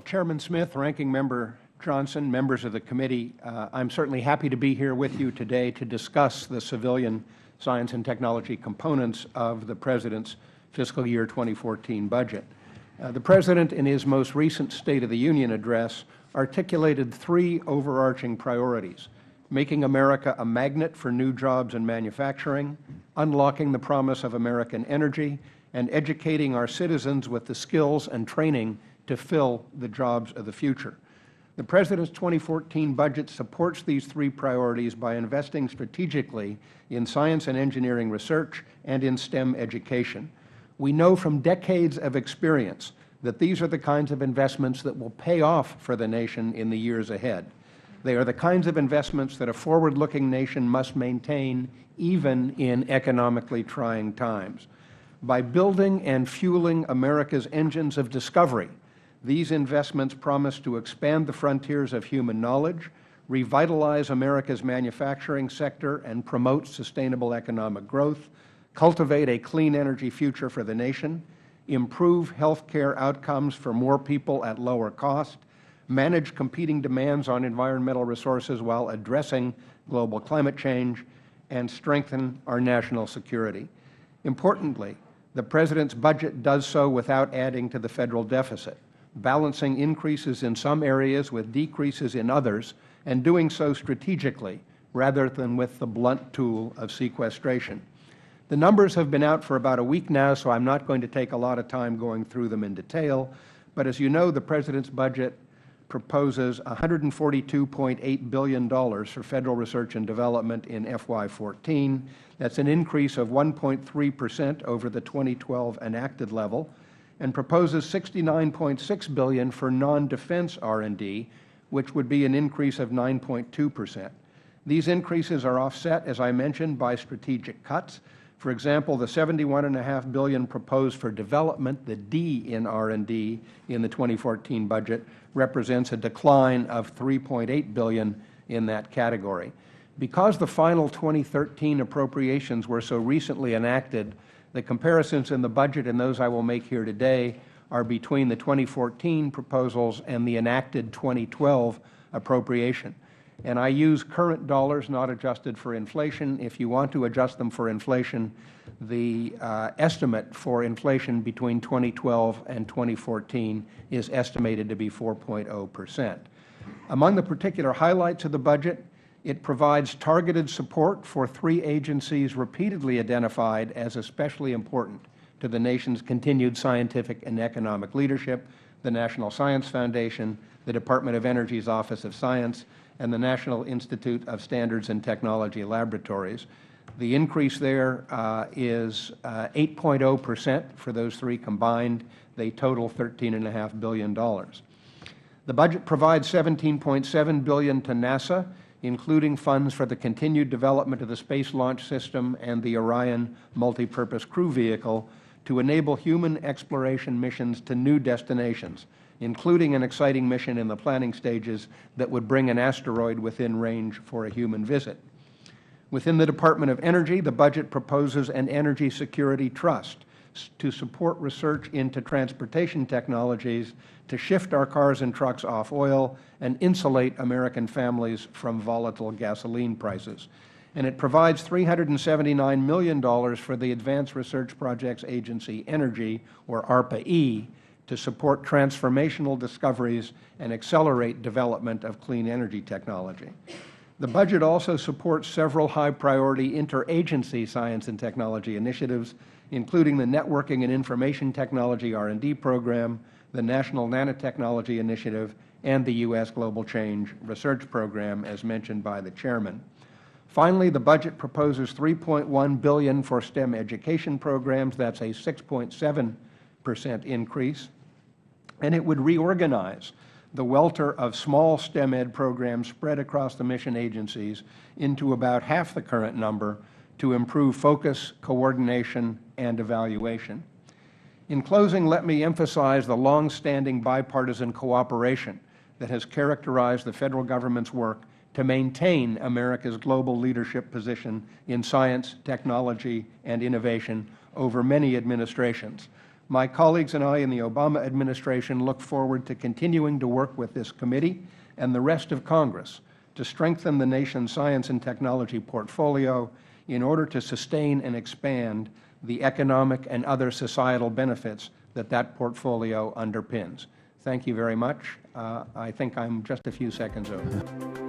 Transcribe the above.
Chairman Smith, Ranking Member Johnson, members of the committee, I'm certainly happy to be here with you today to discuss the civilian science and technology components of the President's fiscal year 2014 budget. The President, in his most recent State of the Union address, articulated three overarching priorities: making America a magnet for new jobs and manufacturing, unlocking the promise of American energy, and educating our citizens with the skills and training to fill the jobs of the future. The President's 2014 budget supports these three priorities by investing strategically in science and engineering research and in STEM education. We know from decades of experience that these are the kinds of investments that will pay off for the nation in the years ahead. They are the kinds of investments that a forward-looking nation must maintain even in economically trying times. By building and fueling America's engines of discovery, these investments promise to expand the frontiers of human knowledge, revitalize America's manufacturing sector and promote sustainable economic growth, cultivate a clean energy future for the nation, improve health care outcomes for more people at lower cost, manage competing demands on environmental resources while addressing global climate change, and strengthen our national security. Importantly, the President's budget does so without adding to the Federal deficit, balancing increases in some areas with decreases in others, and doing so strategically rather than with the blunt tool of sequestration. The numbers have been out for about a week now, so I'm not going to take a lot of time going through them in detail. But as you know, the President's budget proposes $142.8 billion for Federal research and development in FY14. That's an increase of 1.3% over the 2012 enacted level, and proposes $69.6 billion for non-defense R&D, which would be an increase of 9.2%. These increases are offset, as I mentioned, by strategic cuts. For example, the $71.5 billion proposed for development, the D in R&D in the 2014 budget, represents a decline of $3.8 billion in that category. Because the final 2013 appropriations were so recently enacted, the comparisons in the budget and those I will make here today are between the 2014 proposals and the enacted 2012 appropriation. And I use current dollars, not adjusted for inflation. If you want to adjust them for inflation, the estimate for inflation between 2012 and 2014 is estimated to be 4.0%. Among the particular highlights of the budget, it provides targeted support for three agencies repeatedly identified as especially important to the nation's continued scientific and economic leadership: the National Science Foundation, the Department of Energy's Office of Science, and the National Institute of Standards and Technology Laboratories. The increase there is 8.0% for those three combined. They total $13.5 billion. The budget provides $17.7 billion to NASA, including funds for the continued development of the Space Launch System and the Orion Multipurpose Crew Vehicle to enable human exploration missions to new destinations, including an exciting mission in the planning stages that would bring an asteroid within range for a human visit. Within the Department of Energy, the budget proposes an energy security trust to support research into transportation technologies to shift our cars and trucks off oil and insulate American families from volatile gasoline prices. And it provides $379 million for the Advanced Research Projects Agency Energy, or ARPA-E, to support transformational discoveries and accelerate development of clean energy technology. The budget also supports several high-priority interagency science and technology initiatives, including the Networking and Information Technology R&D Program, the National Nanotechnology Initiative, and the U.S. Global Change Research Program, as mentioned by the Chairman. Finally, the budget proposes $3.1 billion for STEM education programs. That's a 6.7% increase. And it would reorganize the welter of small STEM ed programs spread across the mission agencies into about half the current number to improve focus, coordination, and evaluation. In closing, let me emphasize the long-standing bipartisan cooperation that has characterized the Federal Government's work to maintain America's global leadership position in science, technology, and innovation over many administrations. My colleagues and I in the Obama administration look forward to continuing to work with this committee and the rest of Congress to strengthen the nation's science and technology portfolio in order to sustain and expand the economic and other societal benefits that that portfolio underpins. Thank you very much. I think I'm just a few seconds over.